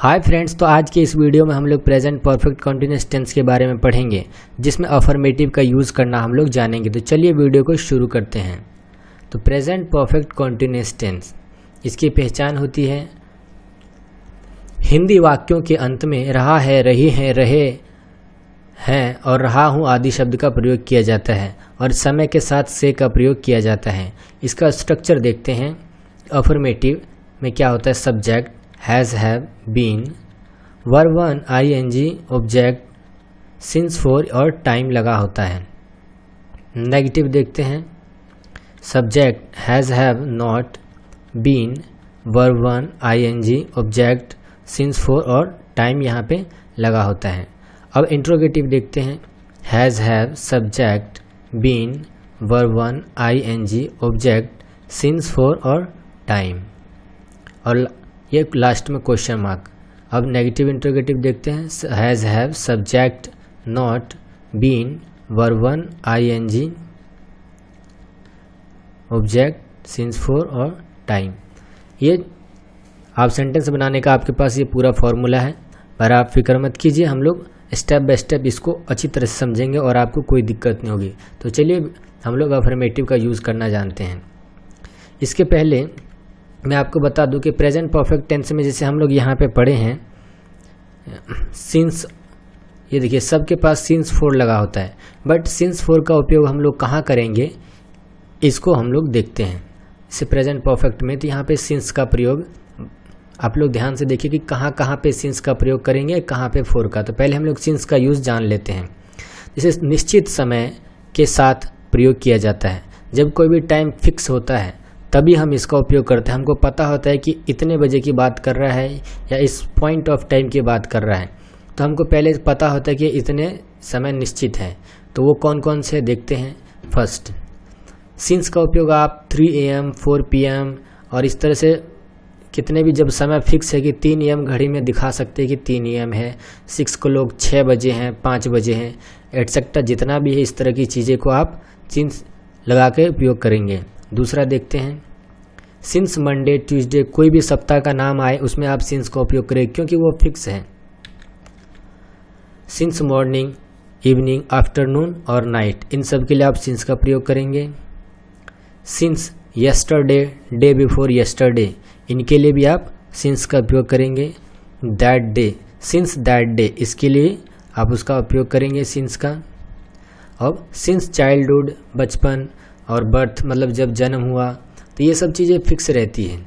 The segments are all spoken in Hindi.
हाय फ्रेंड्स, तो आज के इस वीडियो में हम लोग प्रेजेंट परफेक्ट कंटीन्यूअस टेंस के बारे में पढ़ेंगे, जिसमें अफर्मेटिव का यूज़ करना हम लोग जानेंगे। तो चलिए वीडियो को शुरू करते हैं। तो प्रेजेंट परफेक्ट कंटीन्यूअस टेंस, इसकी पहचान होती है हिंदी वाक्यों के अंत में रहा है, रही है, रहे हैं और रहा हूँ आदि शब्द का प्रयोग किया जाता है और समय के साथ से का प्रयोग किया जाता है। इसका स्ट्रक्चर देखते हैं। अफर्मेटिव में क्या होता है? Subject has, have, been, verb one, ING, object, since, for और टाइम लगा होता है। नेगेटिव देखते हैं। Subject has, have, not, been, verb one, ING, object, since, for और टाइम यहाँ पे लगा होता है। अब इंट्रोगेटिव देखते हैं। Has, have, subject, been, verb one, ING, object, since, for और टाइम और ये लास्ट में क्वेश्चन मार्क। अब नेगेटिव इंट्रोगेटिव देखते हैं। Has, have, subject, not, been, verb one, ING, object, since, for और टाइम। ये आप सेंटेंस बनाने का आपके पास ये पूरा फॉर्मूला है, पर आप फिक्र मत कीजिए, हम लोग स्टेप बाय स्टेप इसको अच्छी तरह से समझेंगे और आपको कोई दिक्कत नहीं होगी। तो चलिए हम लोग अफर्मेटिव का यूज़ करना जानते हैं। इसके पहले मैं आपको बता दूं कि प्रेजेंट परफेक्ट टेंस में जैसे हम लोग यहाँ पे पढ़े हैं सिंस, ये देखिए सबके पास सिंस फोर लगा होता है, बट सिंस फोर का उपयोग हम लोग कहाँ करेंगे इसको हम लोग देखते हैं। इसे प्रेजेंट परफेक्ट में तो यहाँ पे सिंस का प्रयोग आप लोग ध्यान से देखिए कि कहाँ कहाँ पे सिंस का प्रयोग करेंगे, कहाँ पे फोर का। तो पहले हम लोग सिंस का यूज़ जान लेते हैं। जैसे निश्चित समय के साथ प्रयोग किया जाता है, जब कोई भी टाइम फिक्स होता है तभी हम इसका उपयोग करते हैं। हमको पता होता है कि इतने बजे की बात कर रहा है या इस पॉइंट ऑफ टाइम की बात कर रहा है, तो हमको पहले पता होता है कि इतने समय निश्चित है। तो वो कौन कौन से देखते हैं। फर्स्ट, सिंस का उपयोग आप 3 AM, 4 PM और इस तरह से कितने भी जब समय फिक्स है कि 3 AM घड़ी में दिखा सकते हैं कि 3 AM है, 6 को लोग 6 बजे हैं, 5 बजे हैं, एटसेट्रा जितना भी है, इस तरह की चीज़ें को आप सिंस लगा के उपयोग करेंगे। दूसरा देखते हैं, सिंस मंडे, ट्यूसडे, कोई भी सप्ताह का नाम आए उसमें आप सिंस का उपयोग करें क्योंकि वो फिक्स है। सिंस मॉर्निंग, इवनिंग, आफ्टरनून और नाइट, इन सब के लिए आप सिंस का प्रयोग करेंगे। Since yesterday, day before yesterday, इनके लिए भी आप सिंस का उपयोग करेंगे। That day, since that day, इसके लिए आप उसका उपयोग करेंगे सिंस का। अब सिंस चाइल्डहुड, बचपन और बर्थ मतलब जब जन्म हुआ, तो ये सब चीज़ें फिक्स रहती हैं।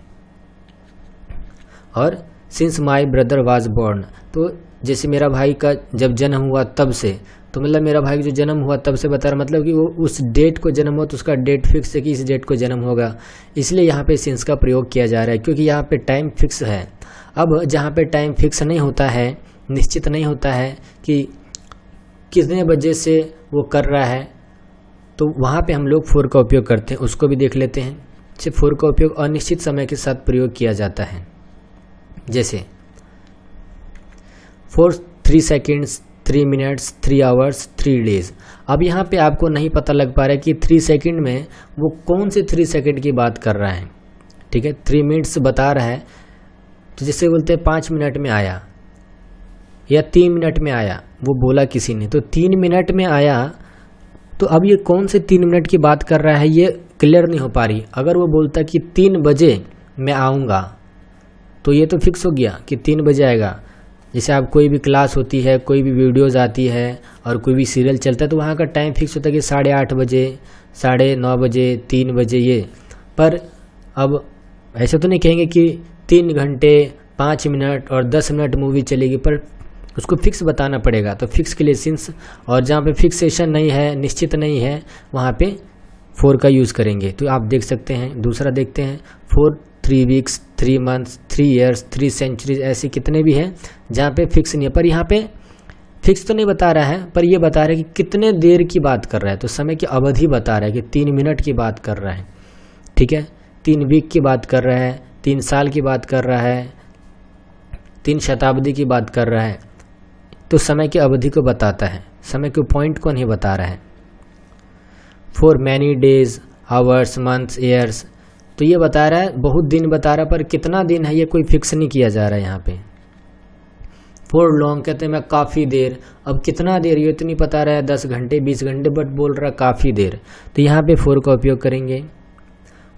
और since my brother was born, तो जैसे मेरा भाई का जब जन्म हुआ तब से, तो मतलब मेरा भाई जो जन्म हुआ तब से बता रहा, मतलब कि वो उस डेट को जन्म हुआ तो उसका डेट फिक्स है कि इस डेट को जन्म होगा, इसलिए यहाँ पे सिंस का प्रयोग किया जा रहा है क्योंकि यहाँ पे टाइम फिक्स है। अब जहाँ पे टाइम फिक्स नहीं होता है, निश्चित नहीं होता है कि कितने बजे से वो कर रहा है, तो वहाँ पे हम लोग फोर का उपयोग करते हैं। उसको भी देख लेते हैं। सिर्फ फोर का उपयोग अनिश्चित समय के साथ प्रयोग किया जाता है, जैसे for 3 seconds, 3 minutes, 3 hours, 3 days। अब यहाँ पे आपको नहीं पता लग पा रहा है कि 3 सेकेंड में वो कौन से 3 सेकेंड की बात कर रहा है, ठीक है। 3 मिनट्स बता रहा है, तो जैसे बोलते हैं 5 मिनट में आया या 3 मिनट में आया, वो बोला किसी ने, तो 3 मिनट में आया, तो अब ये कौन से 3 मिनट की बात कर रहा है ये क्लियर नहीं हो पा रही। अगर वो बोलता कि 3 बजे मैं आऊँगा, तो ये तो फिक्स हो गया कि 3 बजे आएगा। जैसे आप कोई भी क्लास होती है, कोई भी वीडियोज़ आती है और कोई भी सीरियल चलता है, तो वहाँ का टाइम फिक्स होता है कि 8:30 बजे, 9:30 बजे, 3 बजे ये। पर अब ऐसे तो नहीं कहेंगे कि 3 घंटे 5 मिनट और 10 मिनट मूवी चलेगी, पर उसको फिक्स बताना पड़ेगा। तो फिक्स के लिए सिंस, और जहाँ पे फिक्सेशन नहीं है, निश्चित नहीं है, वहाँ पे फोर का यूज़ करेंगे। तो आप देख सकते हैं। दूसरा देखते हैं, for 3 weeks, 3 months, 3 years, 3 centuries, ऐसे कितने भी हैं जहाँ पे फिक्स नहीं है। पर यहाँ पे फिक्स तो नहीं बता रहा है, पर ये बता रहा है कि कितने देर की बात कर रहा है, तो समय की अवधि बता रहा है कि 3 मिनट की बात कर रहा है, ठीक है। 3 वीक की बात कर रहा है, 3 साल की बात कर रहा है, 3 शताब्दी की बात कर रहा है, तो समय की अवधि को बताता है, समय के पॉइंट को नहीं बता रहा है। For many days, hours, months, years, तो ये बता रहा है बहुत दिन बता रहा है, पर कितना दिन है ये कोई फिक्स नहीं किया जा रहा है यहाँ पे। फॉर लॉन्ग कहते हैं मैं काफ़ी देर। अब कितना देर ये तो नहीं पता रहा है, 10 घंटे 20 घंटे, बट बोल रहा है काफ़ी देर, तो यहाँ पे फॉर का उपयोग करेंगे।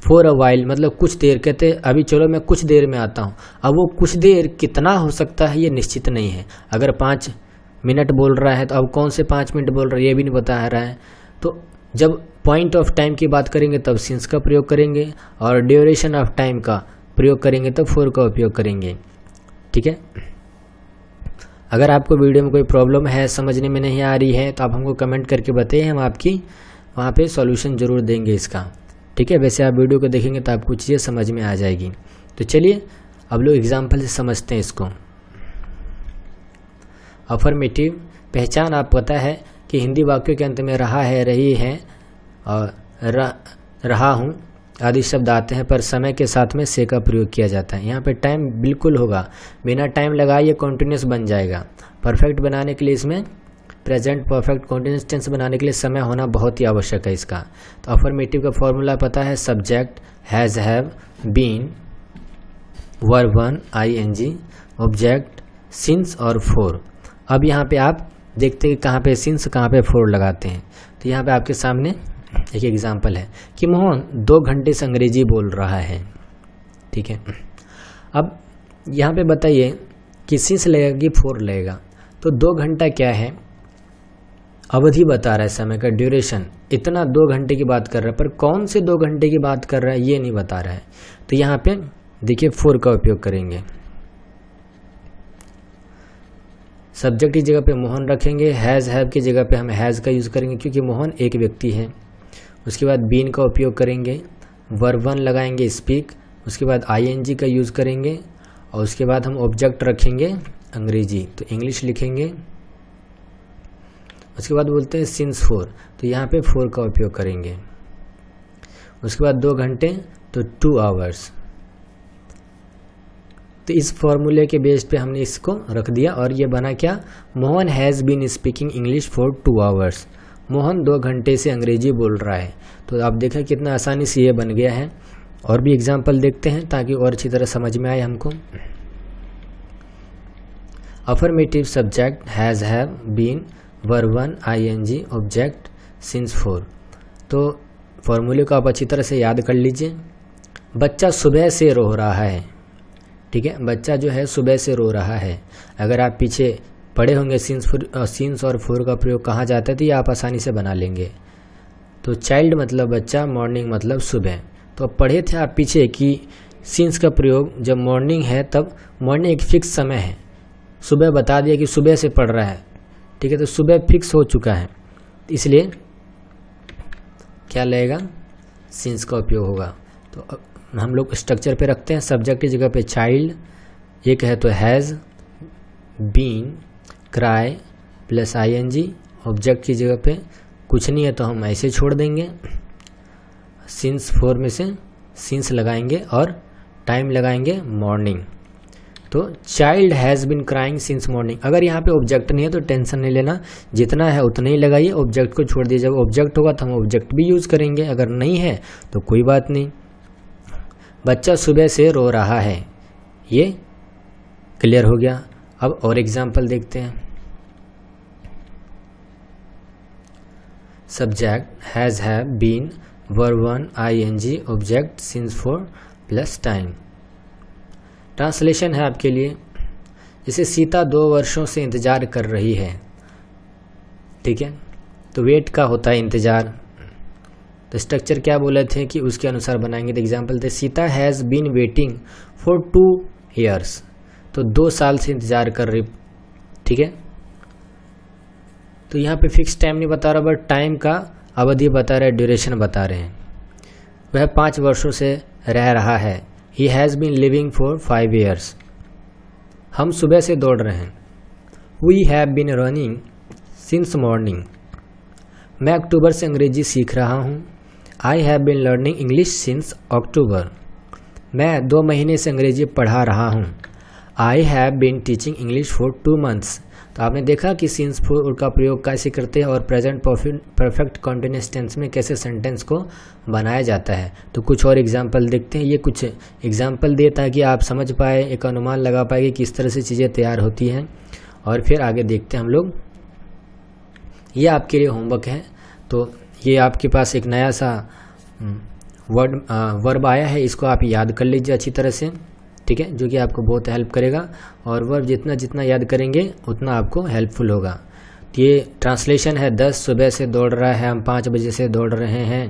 फॉर अ वाइल मतलब कुछ देर, कहते हैं अभी चलो मैं कुछ देर में आता हूँ। अब वो कुछ देर कितना हो सकता है ये निश्चित नहीं है। अगर 5 मिनट बोल रहा है तो अब कौन से 5 मिनट बोल रहा है ये भी नहीं बता रहा है। तो जब पॉइंट ऑफ टाइम की बात करेंगे तब सिंस का प्रयोग करेंगे, और ड्यूरेशन ऑफ टाइम का प्रयोग करेंगे तब फॉर का उपयोग करेंगे। ठीक है। अगर आपको वीडियो में कोई प्रॉब्लम है, समझने में नहीं आ रही है, तो आप हमको कमेंट करके बताइए, हम आपकी वहाँ पे सॉल्यूशन ज़रूर देंगे इसका। ठीक है। वैसे आप वीडियो को देखेंगे तो आपको चीज़ें समझ में आ जाएगी। तो चलिए अब लोग एग्जाम्पल से समझते हैं इसको। अफर्मेटिव पहचान आप पता है कि हिंदी वाक्यों के अंत में रहा है, रही है और रहा हूँ आदि शब्द आते हैं, पर समय के साथ में से का प्रयोग किया जाता है। यहाँ पे टाइम बिल्कुल होगा, बिना टाइम लगाए ये कॉन्टिन्यूस बन जाएगा। परफेक्ट बनाने के लिए इसमें प्रेजेंट परफेक्ट कॉन्टिन्यूस टेंस बनाने के लिए समय होना बहुत ही आवश्यक है इसका। तो अफर्मेटिव का फॉर्मूला पता है, subject has, have, been, verb 1 ing, object since और फॉर। अब यहाँ पे आप देखते हैं कहाँ पे सिंस कहाँ पे फॉर लगाते हैं। तो यहाँ पे आपके सामने एक एग्जाम्पल है कि मोहन 2 घंटे से अंग्रेजी बोल रहा है। ठीक है। अब यहाँ पे बताइए कि सिंस लगेगा कि फॉर लगेगा। तो 2 घंटा क्या है, अवधि बता रहा है, समय का ड्यूरेशन, इतना 2 घंटे की बात कर रहा है, पर कौन से 2 घंटे की बात कर रहा है ये नहीं बता रहा है। तो यहाँ पे देखिए फॉर का उपयोग करेंगे। सब्जेक्ट की जगह पे मोहन रखेंगे, हैज़ हैव की जगह पे हम हैज़ का यूज़ करेंगे क्योंकि मोहन एक व्यक्ति है। उसके बाद बीन का उपयोग करेंगे, वर्ब 1 लगाएंगे स्पीक, उसके बाद ing का यूज़ करेंगे, और उसके बाद हम ऑब्जेक्ट रखेंगे अंग्रेजी, तो इंग्लिश लिखेंगे। उसके बाद बोलते हैं सिंस फॉर, तो यहाँ पे फॉर का उपयोग करेंगे। उसके बाद 2 घंटे तो 2 आवर्स। तो इस फॉर्मूले के बेस पे हमने इसको रख दिया और ये बना क्या, Mohan has been speaking English for 2 hours. Mohan 2 घंटे से अंग्रेजी बोल रहा है। तो आप देखें कितना आसानी से ये बन गया है। और भी एग्जाम्पल देखते हैं ताकि और अच्छी तरह समझ में आए हमको। Affirmative subject has, have, been, verb 1 ing, object since for. तो फॉर्मूले को आप अच्छी तरह से याद कर लीजिए। बच्चा सुबह से रो रहा है। ठीक है। बच्चा जो है सुबह से रो रहा है। अगर आप पीछे पढ़े होंगे सिंस और फॉर का प्रयोग कहाँ जाता है तो ये आप आसानी से बना लेंगे। तो चाइल्ड मतलब बच्चा, मॉर्निंग मतलब सुबह। तो पढ़े थे आप पीछे कि सिंस का प्रयोग जब मॉर्निंग है तब मॉर्निंग एक फिक्स समय है, सुबह बता दिया कि सुबह से पढ़ रहा है। ठीक है। तो सुबह फिक्स हो चुका है, इसलिए क्या लगेगा, सिंस का उपयोग होगा। तो हम लोग स्ट्रक्चर पे रखते हैं। सब्जेक्ट की जगह पे चाइल्ड, एक है तो has, been, cry plus ing, object की जगह पे कुछ नहीं है तो हम ऐसे छोड़ देंगे। सिंस फॉर में से सिंस लगाएंगे और टाइम लगाएंगे मॉर्निंग। तो child has been crying since morning. अगर यहाँ पे ऑब्जेक्ट नहीं है तो टेंशन नहीं लेना, जितना है उतना ही लगाइए, ऑब्जेक्ट को छोड़ दीजिए। जब ऑब्जेक्ट होगा तो हम ऑब्जेक्ट भी यूज़ करेंगे, अगर नहीं है तो कोई बात नहीं। बच्चा सुबह से रो रहा है, ये क्लियर हो गया। अब और एग्जाम्पल देखते हैं। Subject has, have, been, verb 1 ing, object since for plus time. Translation है आपके लिए। जैसे सीता 2 वर्षों से इंतजार कर रही है। ठीक है। तो वेट का होता है इंतजार। तो स्ट्रक्चर क्या बोले थे कि उसके अनुसार बनाएंगे। तो एग्जाम्पल थे, Sita has been waiting for 2 years। तो 2 साल से इंतजार कर रही। ठीक है। तो यहाँ पे फिक्स टाइम नहीं बता रहा, बट टाइम का अवधि बता रहा है, ड्यूरेशन बता रहे हैं। वह 5 वर्षों से रह रहा है। He has been living for 5 years। हम सुबह से दौड़ रहे हैं। We have been running since morning. मैं अक्टूबर से अंग्रेजी सीख रहा हूँ। I have been learning English since October. मैं 2 महीने से अंग्रेजी पढ़ा रहा हूँ। I have been teaching English for 2 months। तो आपने देखा कि सिंस फॉर का प्रयोग कैसे करते हैं और प्रेजेंट परफेक्ट कॉन्टिन्यूअस टेंस में कैसे सेंटेंस को बनाया जाता है। तो कुछ और एग्जाम्पल देखते हैं। ये कुछ एग्जाम्पल दिए ताकि आप समझ पाए, एक अनुमान लगा पाए कि किस तरह से चीज़ें तैयार होती हैं। और फिर आगे देखते हैं हम लोग। ये आपके लिए होमवर्क है। तो ये आपके पास एक नया सा वर्ब आया है, इसको आप याद कर लीजिए अच्छी तरह से, ठीक है, जो कि आपको बहुत हेल्प करेगा। और वर्ब जितना जितना याद करेंगे उतना आपको हेल्पफुल होगा। तो ये ट्रांसलेशन है, 10 सुबह से दौड़ रहा है, हम 5 बजे से दौड़ रहे हैं,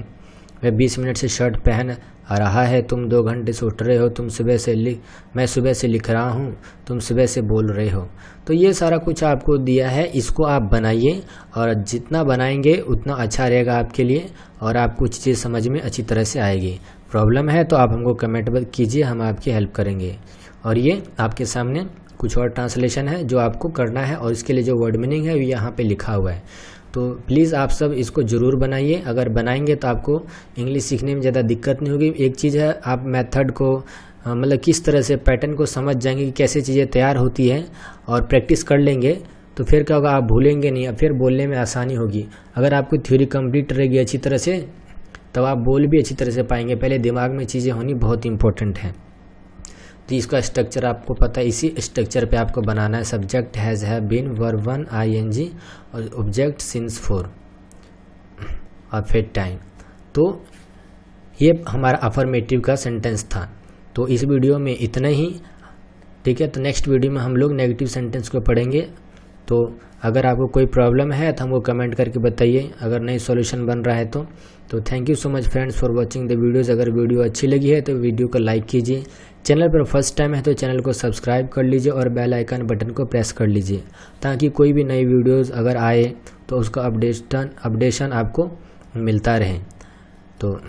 वह 20 मिनट से शर्ट पहन रहा है, तुम 2 घंटे से उठ रहे हो, मैं सुबह से लिख रहा हूँ, तुम सुबह से बोल रहे हो। तो ये सारा कुछ आपको दिया है, इसको आप बनाइए और जितना बनाएंगे उतना अच्छा रहेगा आपके लिए और आप कुछ चीज़ समझ में अच्छी तरह से आएगी। प्रॉब्लम है तो आप हमको कमेंट कीजिए, हम आपकी हेल्प करेंगे। और ये आपके सामने कुछ और ट्रांसलेशन है जो आपको करना है और इसके लिए जो वर्ड मीनिंग है वो यहाँ पे लिखा हुआ है। तो प्लीज़ आप सब इसको ज़रूर बनाइए। अगर बनाएंगे तो आपको इंग्लिश सीखने में ज़्यादा दिक्कत नहीं होगी। एक चीज़ है, आप मेथड को मतलब किस तरह से पैटर्न को समझ जाएंगे कि कैसे चीज़ें तैयार होती है और प्रैक्टिस कर लेंगे तो फिर क्या होगा, आप भूलेंगे नहीं, फिर बोलने में आसानी होगी। अगर आपकी थ्योरी कंप्लीट रहेगी अच्छी तरह से तब आप बोल भी अच्छी तरह से पाएंगे। पहले दिमाग में चीज़ें होनी बहुत इंपॉर्टेंट है। तो इसका स्ट्रक्चर आपको पता है, इसी स्ट्रक्चर पे आपको बनाना है। Subject has, have been, verb 1 ing और ऑब्जेक्ट सिंस 4 और फिर टाइम। तो ये हमारा अफर्मेटिव का सेंटेंस था। तो इस वीडियो में इतना ही, ठीक है। तो नेक्स्ट वीडियो में हम लोग नेगेटिव सेंटेंस को पढ़ेंगे। तो अगर आपको कोई प्रॉब्लम है तो हमको कमेंट करके बताइए, अगर नई सॉल्यूशन बन रहा है तो thank you so much friends for watching the videos. अगर वीडियो अच्छी लगी है तो वीडियो को लाइक कीजिए, चैनल पर फर्स्ट टाइम है तो चैनल को सब्सक्राइब कर लीजिए और बेल आइकन बटन को प्रेस कर लीजिए ताकि कोई भी नई वीडियोज़ अगर आए तो उसका अपडेशन आपको मिलता रहे। तो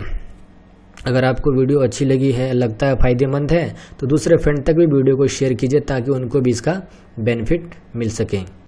अगर आपको वीडियो अच्छी लगी है, लगता है फ़ायदेमंद है, तो दूसरे फ्रेंड तक भी वीडियो को शेयर कीजिए ताकि उनको भी इसका बेनिफिट मिल सके।